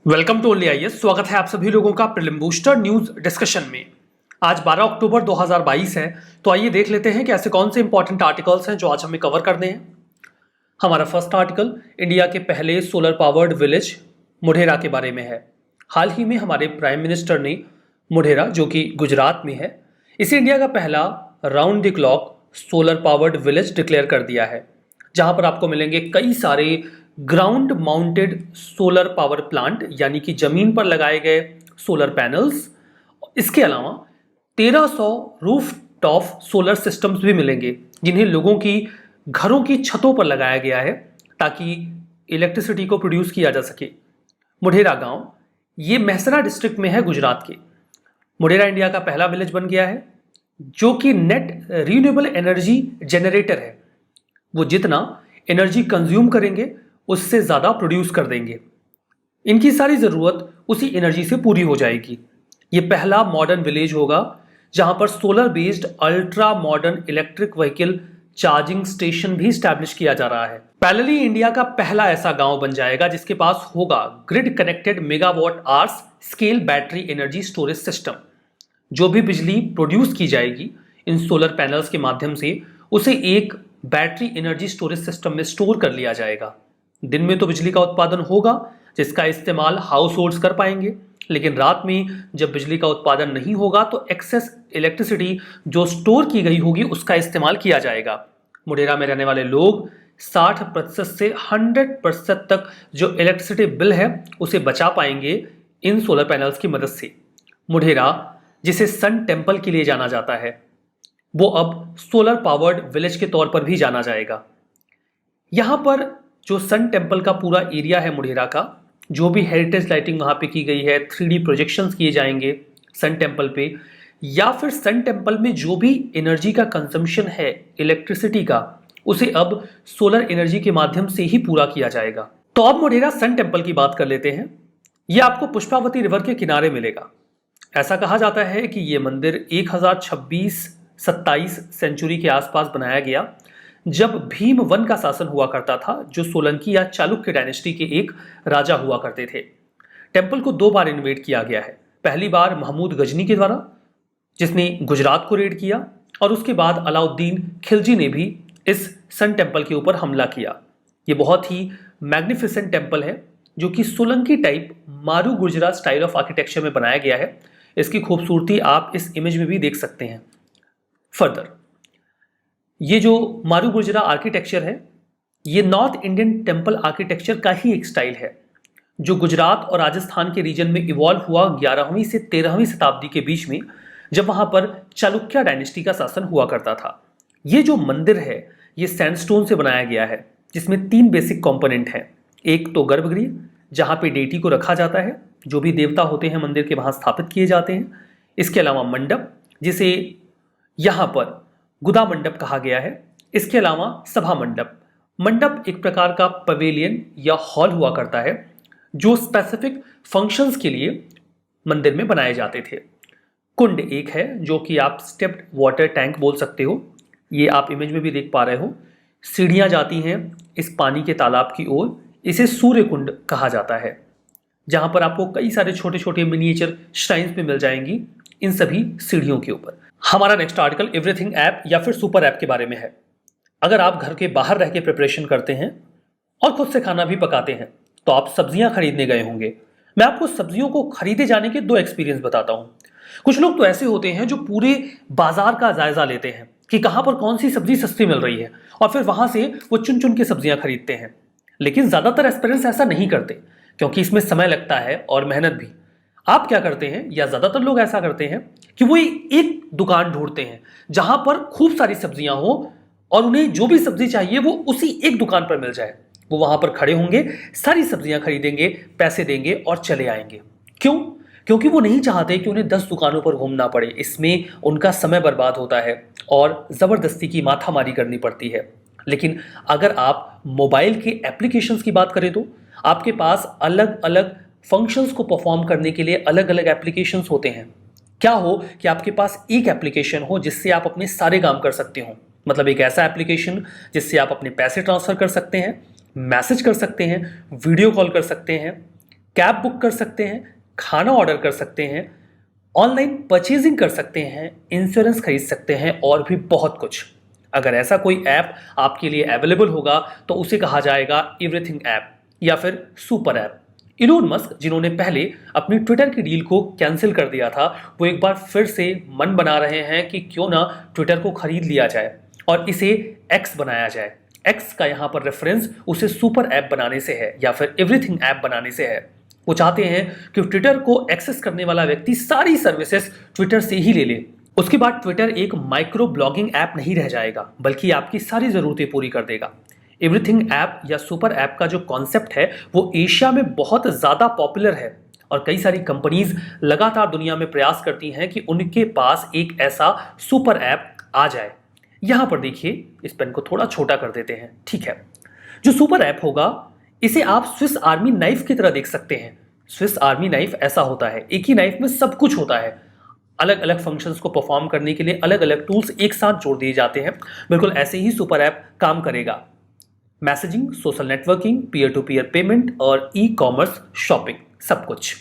Welcome to only IAS. स्वागत है आप सभी लोगों का प्रीलिम बूस्टर न्यूज डिस्कशन में। आज 12 अक्टूबर 2022 है, तो आइए देख लेते हैं कि ऐसे कौन से इंपॉर्टेंट आर्टिकल्स हैं जो आज हमें कवर करने हैं। हमारा फर्स्ट आर्टिकल इंडिया के पहले सोलर पावर्ड विलेज मोढेरा के बारे में है। हाल ही में हमारे प्राइम मिनिस्टर ने मोढेरा, जो कि गुजरात में है, इसे इंडिया का पहला round the clock solar powered village declare कर दिया है, जहां पर आपको मिलेंगे कई सारे ground mounted solar power plant, यानी कि जमीन पर लगाए गए सोलर पैनल्स। इसके अलावा 1300 रूफ टॉप सोलर सिस्टम्स भी मिलेंगे, जिन्हें लोगों की घरों की छतों पर लगाया गया है ताकि इलेक्ट्रिसिटी को प्रोड्यूस किया जा सके। मोढेरा गांव ये मेहसरा डिस्ट्रिक्ट में है, गुजरात के। मोढेरा इंडिया का पहला विलेज बन गया है जो कि नेट रीन्यूएबल एनर्जी जनरेटर है। वो जितना एनर्जी कंज्यूम करेंगे उससे ज़्यादा प्रोड्यूस कर देंगे। इनकी सारी ज़रूरत उसी एनर्जी से पूरी हो जाएगी। ये पहला मॉडर्न विलेज होगा जहां पर solar based ultra modern electric vehicle charging station भी स्टैब्लिश किया जा रहा है। पैरेलली इंडिया का पहला ऐसा गांव बन जाएगा जिसके पास होगा grid connected megawatt hours scale battery energy storage system. जो भी बिजली प्रोड्यूस की जाएगी इन सोलर पैनल्स के माध्यम से, उसे एक बैटरी एनर्जी स्टोरेज सिस्टम में स्टोर कर लिया जाएगा। दिन में तो बिजली का उत्पादन होगा जिसका इस्तेमाल हाउस होल्ड्स कर पाएंगे, लेकिन रात में जब बिजली का उत्पादन नहीं होगा तो एक्सेस इलेक्ट्रिसिटी जो स्टोर की गई होगी उसका इस्तेमाल किया जाएगा। मोढेरा में रहने वाले लोग 60% से 100% तक जो इलेक्ट्रिसिटी बिल है उसे बचा पाएंगे इन सोलर पैनल्स की मदद से। मोढेरा, जिसे सन टेम्पल के लिए जाना जाता है, वो अब सोलर पावर्ड विलेज के तौर पर भी जाना जाएगा। यहां पर जो सन टेम्पल का पूरा एरिया है मोढेरा का, जो भी हेरिटेज लाइटिंग वहां पे की गई है, 3D प्रोजेक्शंस किए जाएंगे सन टेम्पल पे, या फिर सन टेम्पल में जो भी एनर्जी का कंजम्पशन है इलेक्ट्रिसिटी का, उसे अब सोलर एनर्जी के माध्यम से ही पूरा किया जाएगा। तो अब मोढेरा सन टेम्पल की बात कर लेते हैं। यह आपको पुष्पावती रिवर के किनारे मिलेगा। ऐसा कहा जाता है कि यह मंदिर 1026-27 सेंचुरी के आसपास बनाया गया, जब भीम वन का शासन हुआ करता था, जो सोलंकी या चालुक्य डायनेस्टी के एक राजा हुआ करते थे। टेंपल को 2 बार इन्वेट किया गया है। पहली बार महमूद गजनी के द्वारा, जिसने गुजरात को रेड किया, और उसके बाद अलाउद्दीन खिलजी ने भी इस सन टेंपल के ऊपर हमला किया। ये बहुत ही मैग्निफिसेंट टेंपल है जो कि सोलंकी टाइप मारू गुजरा स्टाइल ऑफ आर्किटेक्चर में बनाया गया है। इसकी खूबसूरती आप इस इमेज में भी देख सकते हैं। फर्दर, ये जो मारू गुजरा आर्किटेक्चर है, ये नॉर्थ इंडियन टेम्पल आर्किटेक्चर का ही एक स्टाइल है जो गुजरात और राजस्थान के रीजन में इवॉल्व हुआ 11वीं से 13वीं शताब्दी के बीच में, जब वहां पर चालुक्य डायनेस्टी का शासन हुआ करता था। ये जो मंदिर है ये सैंडस्टोन से बनाया गया है, जिसमें 3 बेसिक कंपोनेंट हैं। एक तो गर्भगृह, जहां पे डेटी को रखा जाता है, जो भी देवता होते हैं मंदिर के वहां स्थापित किए जाते हैं। इसके अलावा मंडप, जिसे यहाँ पर गुदा मंडप कहा गया है। इसके अलावा सभा मंडप। मंडप एक प्रकार का पवेलियन या हॉल हुआ करता है जो स्पेसिफिक फंक्शंस के लिए मंदिर में बनाए जाते थे। कुंड एक है जो कि आप स्टेप्ड वाटर टैंक बोल सकते हो, ये आप इमेज में भी देख पा रहे हो। सीढ़ियां जाती हैं इस पानी के तालाब की ओर, इसे सूर्य कुंड कहा जाता है, जहां पर आपको कई सारे छोटे छोटे मिनिएचर श्राइन्स भी मिल जाएंगी इन सभी सीढ़ियों के ऊपर। हमारा नेक्स्ट आर्टिकल एवरीथिंग ऐप या फिर सुपर ऐप के बारे में है। अगर आप घर के बाहर रह के प्रिपरेशन करते हैं और खुद से खाना भी पकाते हैं तो आप सब्जियां खरीदने गए होंगे। मैं आपको सब्जियों को खरीदे जाने के 2 एक्सपीरियंस बताता हूं। कुछ लोग तो ऐसे होते हैं जो पूरे बाजार का जायजा लेते हैं कि कहां पर कौन सी सब्जी सस्ती मिल रही है, और फिर वहां से वो चुन चुन के सब्जियां खरीदते हैं। लेकिन ज्यादातर एस्पिरेंट्स ऐसा नहीं करते, क्योंकि इसमें समय लगता है और मेहनत भी। आप क्या करते हैं, या ज्यादातर लोग ऐसा करते हैं कि वो एक दुकान ढूंढते हैं जहां पर खूब सारी सब्जियां हो और उन्हें जो भी सब्जी चाहिए वो उसी एक दुकान पर मिल जाए। वो वहां पर खड़े होंगे, सारी सब्जियां खरीदेंगे, पैसे देंगे और चले आएंगे। क्यों? क्योंकि वो नहीं चाहते कि उन्हें 10 दुकानों पर घूमना पड़े। इसमें उनका समय बर्बाद होता है और जबरदस्ती की माथामारी करनी पड़ती है। लेकिन अगर आप मोबाइल के एप्लीकेशंस की बात करें तो आपके पास अलग अलग फंक्शंस को परफॉर्म करने के लिए अलग अलग एप्लीकेशंस होते हैं। क्या हो कि आपके पास एक एप्लीकेशन हो जिससे आप अपने सारे काम कर सकते हो। मतलब एक ऐसा एप्लीकेशन जिससे आप अपने पैसे ट्रांसफर कर सकते हैं, मैसेज कर सकते हैं, वीडियो कॉल कर सकते हैं, कैब बुक कर सकते हैं, खाना ऑर्डर कर सकते हैं, ऑनलाइन परचेजिंग कर सकते हैं, इंश्योरेंस खरीद सकते हैं और भी बहुत कुछ। अगर ऐसा कोई ऐप आपके लिए अवेलेबल होगा तो उसे कहा जाएगा एवरीथिंग ऐप या फिर सुपर ऐप। इलोन मस्क, जिन्होंने पहले अपनी ट्विटर की डील को कैंसिल कर दिया था, वो एक बार फिर से मन बना रहे हैं कि क्यों ना ट्विटर को खरीद लिया जाए और इसे एक्स बनाया जाए। एक्स का यहाँ पर रेफरेंस उसे सुपर ऐप बनाने से है या फिर एवरीथिंग ऐप बनाने से है। वो चाहते हैं कि ट्विटर को एक्सेस करने वाला व्यक्ति सारी सर्विसेज ट्विटर से ही ले ले। उसके बाद ट्विटर एक माइक्रो ब्लॉगिंग ऐप नहीं रह जाएगा, बल्कि आपकी सारी जरूरतें पूरी कर देगा। एवरीथिंग ऐप या सुपर ऐप का जो कॉन्सेप्ट है वो एशिया में बहुत ज़्यादा पॉपुलर है और कई सारी कंपनीज लगातार दुनिया में प्रयास करती हैं कि उनके पास एक ऐसा सुपर ऐप आ जाए। यहां पर देखिए, इस पेन को थोड़ा छोटा कर देते हैं, ठीक है। जो सुपर ऐप होगा इसे आप स्विस आर्मी नाइफ की तरह देख सकते हैं। स्विस आर्मी नाइफ ऐसा होता है, एक ही नाइफ में सब कुछ होता है। अलग अलग फंक्शंस को परफॉर्म करने के लिए अलग अलग टूल्स एक साथ जोड़ दिए जाते हैं। बिल्कुल ऐसे ही सुपर ऐप काम करेगा। Messaging, social networking, peer to peer payment और ई कॉमर्स, शॉपिंग, सब कुछ।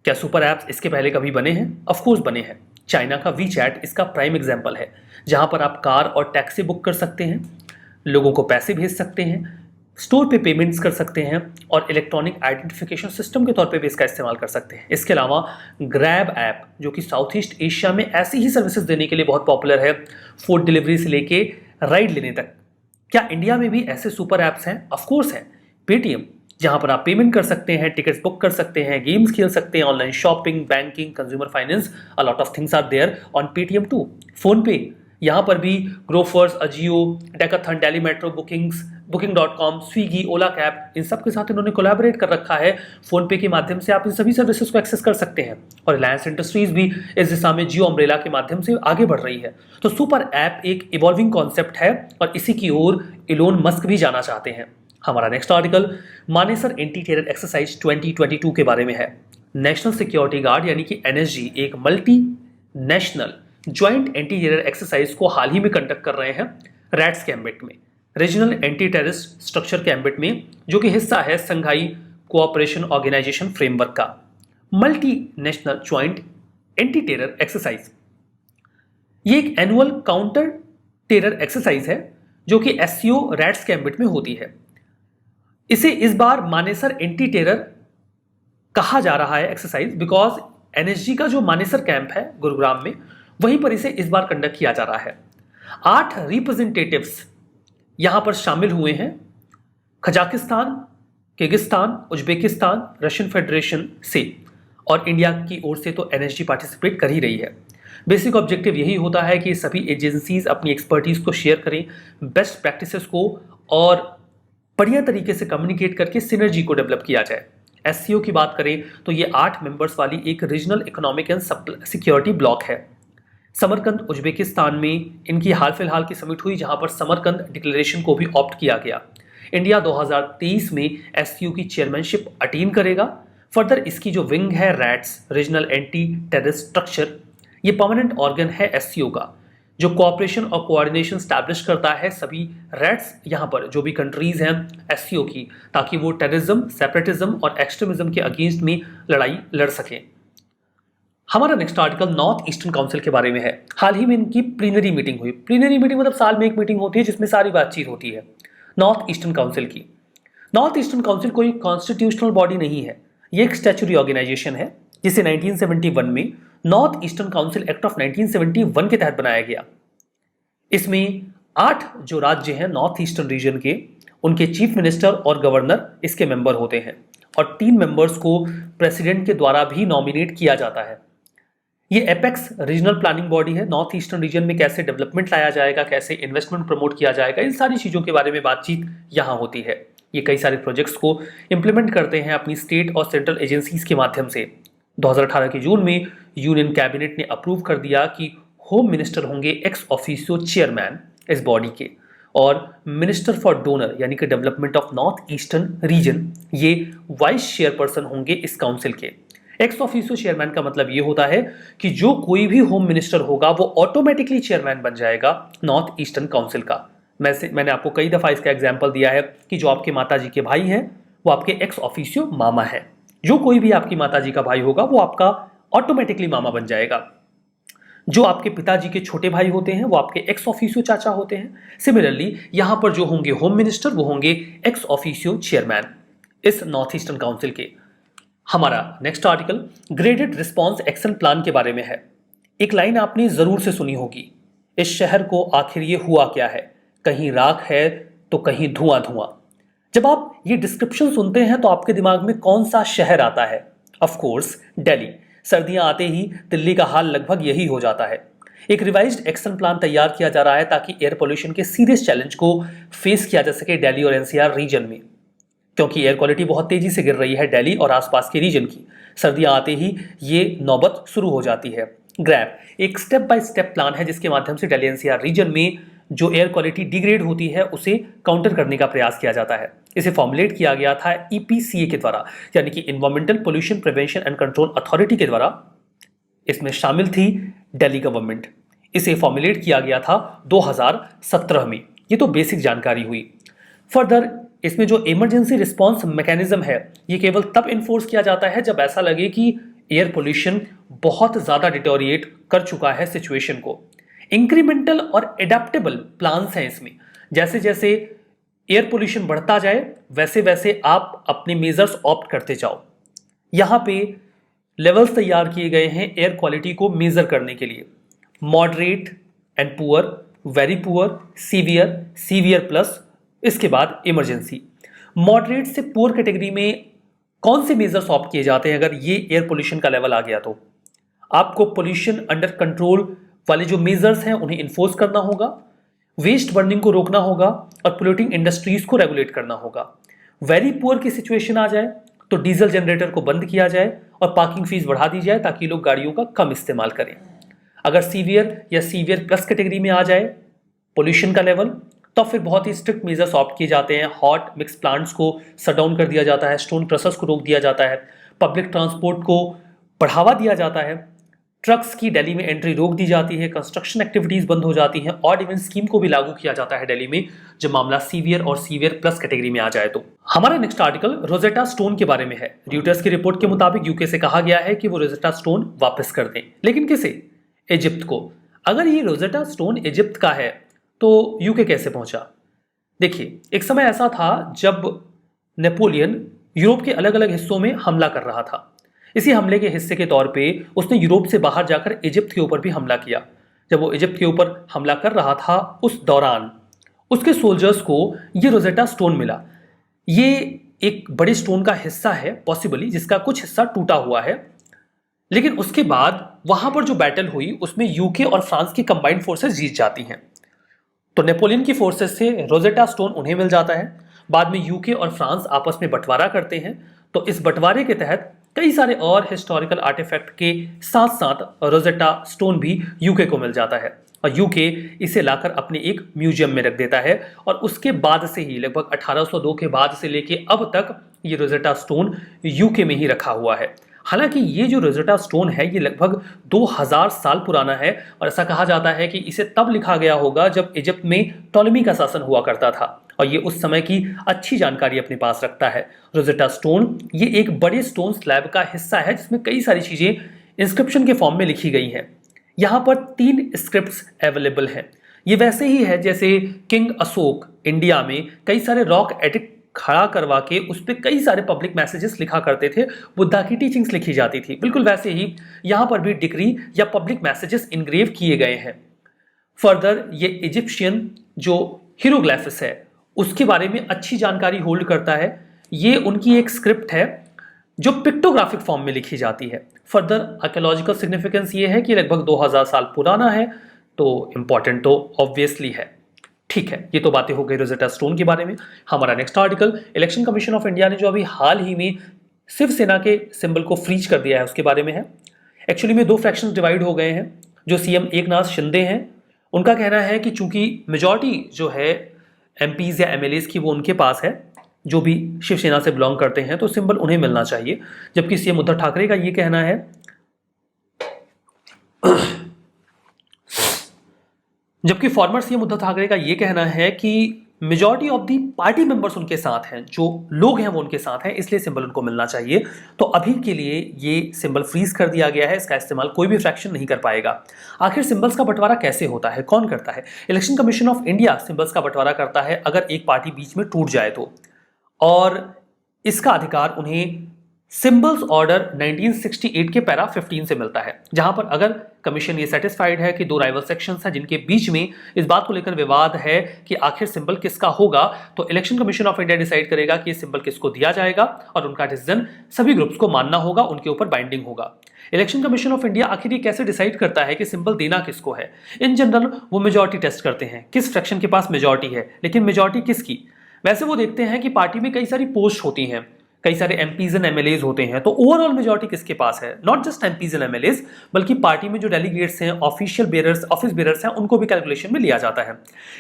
क्या सुपर ऐप्स इसके पहले कभी बने हैं? ऑफ कोर्स बने हैं। चाइना का वीचैट इसका प्राइम एग्जांपल है, जहां पर आप कार और टैक्सी बुक कर सकते हैं, लोगों को पैसे भेज सकते हैं, स्टोर पे पेमेंट्स कर सकते हैं और इलेक्ट्रॉनिक आइडेंटिफिकेशन सिस्टम के तौर पे भी इसका इस्तेमाल कर सकते हैं। इसके अलावा ग्रैब ऐप, जो कि साउथ ईस्ट एशिया में ऐसी ही सर्विसेज देने के लिए बहुत पॉपुलर है, फूड डिलीवरी से लेके राइड लेने तक। क्या इंडिया में भी ऐसे सुपर ऐप्स हैं? ऑफ कोर्स हैं। पेटीएम, जहां पर आप पेमेंट कर सकते हैं, टिकट्स बुक कर सकते हैं, गेम्स खेल सकते हैं, online shopping, banking, consumer finance, a lot of things are there on Paytm too. PhonePe, यहाँ पर भी Grofers, Ajio, Decathlon, daily metro, बुकिंग.com, स्विगी, ओला कैब, इन सब के साथ इन्होंने कोलैबोरेट कर रखा है। फोन पे के माध्यम से आप इन सभी सर्विसेज को एक्सेस कर सकते हैं और रिलायंस इंडस्ट्रीज भी इस दिशा में जियो अम्ब्रेला के माध्यम से आगे बढ़ रही है। तो सुपर ऐप एक इवॉल्विंग कॉन्सेप्ट है और इसी की ओर इलोन मस्क भी जाना चाहते हैं। हमारा next article Manesar anti terror exercise 2022 के बारे में है। नेशनल सिक्योरिटी गार्ड यानी कि एनएसजी एक multi national joint anti terror exercise को हाल ही में कंडक्ट कर रहे हैं रैट्स के एम्बिट में, रीजनल एंटी टेररिस्ट स्ट्रक्चर के एम्बिट में, जो कि हिस्सा है संघाई कोऑपरेशन ऑर्गेनाइजेशन फ्रेमवर्क का। Multi national joint anti terror exercise ये एक एनुअल काउंटर टेरर एक्सरसाइज है जो कि एससीओ रैट्स के एम्बिट में होती है। इसे इस बार मानेसर एंटी टेरर कहा जा रहा है एक्सरसाइज बिकॉज एनएसजी का जो मानेसर कैंप है गुरुग्राम में, वहीं पर इसे इस बार कंडक्ट किया जा रहा है। 8 रिप्रेजेंटेटिव्स यहां पर शामिल हुए हैं, Kazakhstan, Kyrgyzstan, Uzbekistan, Russian federation से, और इंडिया की ओर से तो एनएसजी पार्टिसिपेट कर ही रही है। बेसिक ऑब्जेक्टिव यही होता है कि सभी एजेंसीज अपनी एक्सपर्टीज को शेयर करें, बेस्ट प्रैक्टिसेस को और बढ़िया तरीके से कम्युनिकेट करके सिनर्जी को डेवलप किया जाए। एससीओ की बात करें तो ये 8 मेंबर्स वाली एक regional economic and security block है। समरकंद उज्बेकिस्तान में इनकी हाल फिलहाल की समिट हुई, जहां पर समरकंद डिक्लेरेशन को भी ऑप्ट किया गया। इंडिया 2023 में एससीओ की चेयरमैनशिप अटेन करेगा। फर्दर इसकी जो विंग है rats, regional anti terrorist structure, ये परमानेंट ऑर्गन है एससीओ का, जो कोऑपरेशन और कोऑर्डिनेशन स्टैब्लिश करता है सभी रैट्स यहाँ पर जो भी कंट्रीज हैं एससीओ की, ताकि वो टेररिज्म, सेपरेटिज्म और एक्सट्रीमिज्म के अगेंस्ट में लड़ाई लड़ सकें। हमारा next article north eastern council के बारे में है। हाल ही में इनकी प्लीनरी मीटिंग हुई। प्लीनरी मीटिंग मतलब साल में एक मीटिंग होती है जिसमें सारी बातचीत होती है नॉर्थ ईस्टर्न काउंसिल की। नॉर्थ ईस्टर्न काउंसिल कोई कॉन्स्टिट्यूशनल बॉडी नहीं है, ये एक स्टैच्यूटरी ऑर्गेनाइजेशन है जिसे 1971 में north eastern council act of 1971 के तहत बनाया गया। इसमें 8 जो राज्य हैं नॉर्थ ईस्टर्न रीजन के, उनके चीफ मिनिस्टर और गवर्नर इसके मेंबर होते हैं और 3 मेंबर्स को प्रेसिडेंट के द्वारा भी नॉमिनेट किया जाता है। ये एपेक्स रीजनल प्लानिंग बॉडी है। नॉर्थ ईस्टर्न रीजन में कैसे डेवलपमेंट लाया जाएगा, कैसे इन्वेस्टमेंट प्रमोट किया जाएगा, इन सारी चीज़ों के बारे में बातचीत यहाँ होती है। ये कई सारे प्रोजेक्ट्स को इम्प्लीमेंट करते हैं अपनी स्टेट और सेंट्रल एजेंसीज के माध्यम से। 2018 के जून में यूनियन कैबिनेट ने अप्रूव कर दिया कि होम मिनिस्टर होंगे एक्स ऑफिशियो चेयरमैन इस बॉडी के, और मिनिस्टर फॉर डोनर यानी कि development of north eastern region ये वाइस चेयरपर्सन होंगे इस काउंसिल के। एक्स ऑफिशियो चेयरमैन का मतलब ये होता है कि जो कोई भी होम मिनिस्टर होगा वो ऑटोमेटिकली चेयरमैन बन जाएगा नॉर्थ ईस्टर्न काउंसिल का। मैंने आपको कई दफा इसका एग्जाम्पल दिया है कि जो आपके माता जी के भाई हैं वो आपके एक्स ऑफिशियो मामा है। जो कोई भी आपकी माताजी का भाई होगा वो आपका ऑटोमेटिकली मामा बन जाएगा। जो आपके पिताजी के छोटे भाई होते हैं वो आपके एक्स ऑफिशियो चाचा होते हैं। सिमिलरली यहां पर जो होंगे होम मिनिस्टर वो होंगे एक्स ऑफिशियो चेयरमैन इस नॉर्थ ईस्टर्न काउंसिल के। हमारा next article graded response action plan के बारे में है। एक लाइन आपने जरूर से सुनी होगी, इस शहर को आखिर ये हुआ क्या है, कहीं राख है तो कहीं धुआं धुआं। जब आप ये डिस्क्रिप्शन सुनते हैं तो आपके दिमाग में कौन सा शहर आता है? Of course Delhi. सर्दियां आते ही दिल्ली का हाल लगभग यही हो जाता है। एक रिवाइज्ड एक्शन प्लान तैयार किया जा रहा है ताकि एयर पोल्यूशन के सीरियस चैलेंज को फेस किया जा सके दिल्ली और एनसीआर रीजन में, क्योंकि एयर क्वालिटी बहुत तेजी से गिर रही है दिल्ली और आसपास के रीजन की। सर्दियां आते ही ये नौबत शुरू हो जाती है। ग्रैप एक स्टेप बाय स्टेप प्लान है जिसके माध्यम से दिल्ली एनसीआर रीजन में जो एयर क्वालिटी डिग्रेड होती है उसे काउंटर करने का प्रयास किया जाता है। इसे फॉर्मुलेट किया गया था ईपीसीए के द्वारा, यानी कि environmental pollution prevention and control authority के द्वारा। इसमें शामिल थी दिल्ली गवर्नमेंट। इसे फॉर्मुलेट किया गया था 2017 में। ये तो बेसिक जानकारी हुई। फर्दर इसमें जो इमरजेंसी रिस्पॉन्स मैकेनिज्म है ये केवल तब इन्फोर्स किया जाता है जब ऐसा लगे कि एयर पोल्यूशन बहुत ज्यादा डिटोरिएट कर चुका है सिचुएशन को। इंक्रीमेंटल और एडेप्टेबल प्लान्स हैं इसमें। जैसे जैसे एयर पोल्यूशन बढ़ता जाए वैसे वैसे आप अपने मेजर्स ऑप्ट करते जाओ। यहां पे लेवल्स तैयार किए गए हैं एयर क्वालिटी को मेजर करने के लिए। Moderate and poor, very poor, severe, severe plus, इसके बाद इमरजेंसी। मॉडरेट से पुअर कैटेगरी में कौन से मेजर्स ऑप्ट किए जाते हैं अगर ये एयर पोल्यूशन का लेवल आ गया तो? आपको पोल्यूशन अंडर कंट्रोल वाले जो मेजर्स हैं उन्हें इन्फोर्स करना होगा, वेस्ट बर्निंग को रोकना होगा और पोल्यूटिंग इंडस्ट्रीज को रेगुलेट करना होगा। वेरी पुअर की सिचुएशन आ जाए तो डीजल जनरेटर को बंद किया जाए और पार्किंग फीस बढ़ा दी जाए ताकि लोग गाड़ियों का कम इस्तेमाल करें। अगर सीवियर या सीवियर प्लस कैटेगरी में आ जाए पोल्यूशन का लेवल तो फिर बहुत ही स्ट्रिक्ट मेजर्स ऑप्ट किए जाते हैं। हॉट मिक्स प्लांट्स को शट डाउन कर दिया जाता है, स्टोन क्रशर्स को रोक दिया जाता है, पब्लिक ट्रांसपोर्ट को बढ़ावा दिया जाता है, ट्रक्स की दिल्ली में एंट्री रोक दी जाती है, कंस्ट्रक्शन एक्टिविटीज बंद हो जाती हैं। ऑड इवन स्कीम को भी लागू किया जाता है दिल्ली में जब मामला सीवियर और सीवियर प्लस कैटेगरी में आ जाए तो। हमारा नेक्स्ट आर्टिकल रोजेटा स्टोन के बारे में है। र्यूटर्स की रिपोर्ट के मुताबिक यूके से कहा गया है कि वो रोजेटा स्टोन वापस कर दें, लेकिन किसे? इजिप्ट को। अगर ये रोजेटा स्टोन इजिप्ट का है तो यूके कैसे पहुंचा? देखिए, एक समय ऐसा था जब नेपोलियन यूरोप के अलग अलग हिस्सों में हमला कर रहा था। इसी हमले के हिस्से के तौर पे उसने यूरोप से बाहर जाकर इजिप्ट के ऊपर भी हमला किया। जब वो इजिप्ट के ऊपर हमला कर रहा था उस दौरान उसके सोल्जर्स को ये रोजेटा स्टोन मिला। ये एक बड़े स्टोन का हिस्सा है पॉसिबली, जिसका कुछ हिस्सा टूटा हुआ है। लेकिन उसके बाद वहां पर जो बैटल हुई उसमें यूके और फ्रांस की कंबाइंड फोर्सेस जीत जाती हैं। तो नेपोलियन की फोर्सेस से रोजेटा स्टोन उन्हें मिल जाता है। बाद में यूके और फ्रांस आपस में बंटवारा करते हैं। तो इस बंटवारे के तहत कई सारे और हिस्टोरिकल आर्टिफैक्ट के साथ साथ रोजेटा स्टोन भी यूके को मिल जाता है और यूके इसे लाकर अपने एक म्यूजियम में रख देता है। और उसके बाद से ही लगभग 1802 के बाद से लेके अब तक ये रोजेटा स्टोन यूके में ही रखा हुआ है। हालांकि ये जो रोजेटा स्टोन है ये लगभग 2000 साल पुराना है और ऐसा कहा जाता है कि इसे तब लिखा गया होगा जब इजिप्ट में टॉलेमी का शासन हुआ करता था और ये उस समय की अच्छी जानकारी अपने पास रखता है। रोजेटा स्टोन ये एक बड़े स्टोन स्लैब का हिस्सा है जिसमें कई सारी चीजें इंस्क्रिप्शन के फॉर्म में लिखी गई हैं। यहाँ पर 3 स्क्रिप्ट्स अवेलेबल हैं। ये वैसे ही है जैसे किंग अशोक इंडिया में कई सारे रॉक एडिक्ट खड़ा करवा के उस पर कई सारे पब्लिक मैसेजेस लिखा करते थे, बुद्धा की टीचिंग्स लिखी जाती थी। बिल्कुल वैसे ही यहाँ पर भी डिक्री या पब्लिक मैसेजेस इनग्रेव किए गए हैं। फर्दर ये इजिप्शियन जो हीरोग्लिफिक्स है उसके बारे में अच्छी जानकारी होल्ड करता है। ये उनकी एक स्क्रिप्ट है जो पिक्टोग्राफिक फॉर्म में लिखी जाती है। फर्दर आर्कियोलॉजिकल सिग्निफिकेंस ये है कि लगभग 2000 साल पुराना है, तो इंपॉर्टेंट तो ऑब्वियसली है। ठीक है, ये तो बातें हो गई रोजेटा स्टोन के बारे में। हमारा next article election commission of India ने जो अभी हाल ही में शिवसेना के सिंबल को फ्रीज कर दिया है उसके बारे में है। एक्चुअली में 2 फ्रैक्शंस डिवाइड हो गए हैं। जो सीएम एकनाथ शिंदे हैं उनका कहना है कि चूंकि मेजॉरिटी जो है एमपीज या एमएलएस की वो उनके पास है जो भी शिवसेना से बिलोंग करते हैं, तो सिंबल उन्हें मिलना चाहिए। जबकि सीएम उद्धव ठाकरे का ये कहना है जबकि फॉर्मर सीएम उद्धव ठाकरे का ये कहना है कि majority of the party members उनके साथ हैं, जो लोग हैं वो उनके साथ हैं, इसलिए सिंबल उनको मिलना चाहिए। तो अभी के लिए ये सिंबल फ्रीज कर दिया गया है, इसका इस्तेमाल कोई भी फ्रैक्शन नहीं कर पाएगा। आखिर सिंबल्स का बंटवारा कैसे होता है, कौन करता है? Election commission of India symbols का बंटवारा करता है अगर एक पार्टी बीच में टूट जाए तो, और इसका अधिकार उन्हें सिंबल्स ऑर्डर 1968 के पैरा 15 से मिलता है, जहां पर अगर कमीशन ये सेटिस्फाइड है कि दो राइवल सेक्शंस हैं जिनके बीच में इस बात को लेकर विवाद है कि आखिर सिंबल किसका होगा, तो election commission of India decide करेगा कि ये सिंबल किसको दिया जाएगा और उनका डिसीजन सभी ग्रुप्स को मानना होगा, उनके ऊपर बाइंडिंग होगा। इलेक्शन कमीशन ऑफ इंडिया आखिर ये कैसे डिसाइड करता है कि सिंबल देना किसको है? इन जनरल वो मेजॉरिटी टेस्ट करते हैं, किस फ्रैक्शन के पास मेजॉरिटी है, लेकिन मेजॉरिटी किसकी? वैसे वो देखते हैं कि पार्टी में कई सारी पोस्ट होती हैं, कई सारे एमपीज एंड एमएलएज होते हैं, तो ओवरऑल मेजॉरिटी किसके पास है? Not just MPs and MLAs, बल्कि पार्टी में जो डेलीगेट्स हैं, ऑफिशियल बेयरर्स, ऑफिस बेयरर्स हैं, उनको भी कैलकुलेशन में लिया जाता है।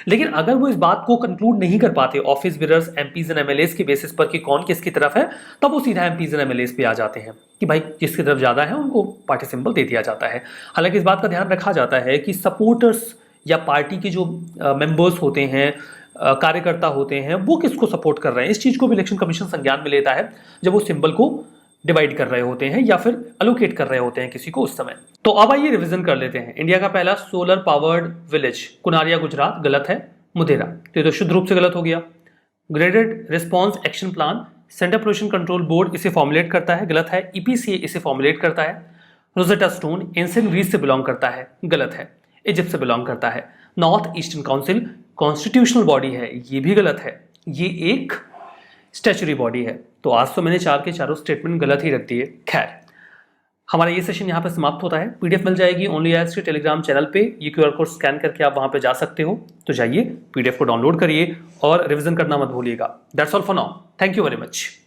लेकिन अगर वो इस बात को कंक्लूड नहीं कर पाते office bearers, MPs and MLAs के बेसिस पर कि कौन किसकी तरफ है, तब वो सीधा एमपीज एंड एमएलएज पे आ जाते हैं कि भाई जिसकी तरफ ज्यादा है उनको पार्टी सिंबल दे दिया जाता है। हालांकि इस बात का ध्यान रखा जाता है कि सपोर्टर्स या पार्टी के जो मेंबर्स होते हैं, कार्यकर्ता होते हैं, वो किसको सपोर्ट कर रहे हैं, इस चीज को भी इलेक्शन कमीशन संज्ञान में लेता है जब वो सिंबल को डिवाइड कर रहे होते हैं या फिर अलोकेट कर रहे होते हैं किसी को उस समय। तो अब आइए रिवीजन कर लेते हैं। इंडिया का पहला सोलर पावर्ड विलेज कुनारिया गुजरात गलत है, मुदेरा, तो ये तो शुद्ध रूप से गलत हो गया। Graded response action plan centre pollution control board इसे फॉर्मुलेट करता है, गलत है। ईपीसीए इसे फॉर्मुलेट करता है। रोजेटा स्टोन एंशिएंट ग्रीस से बिलोंग करता है, गलत है। इजिप्ट से बिलोंग करता है। North eastern council constitutional body है, ये भी गलत है, ये एक स्टैच्यूटरी बॉडी है। तो आज तो मैंने चार के चारों स्टेटमेंट गलत ही रख दिए। खैर, हमारा ये सेशन यहाँ पे समाप्त होता है। पीडीएफ मिल जाएगी ओनली एज के टेलीग्राम चैनल पे, ये क्यूआर कोड स्कैन करके आप वहाँ पे जा सकते हो। तो जाइए पीडीएफ को डाउनलोड करिए और रिवीजन करना मत भूलिएगा। That's all for now, thank you very much.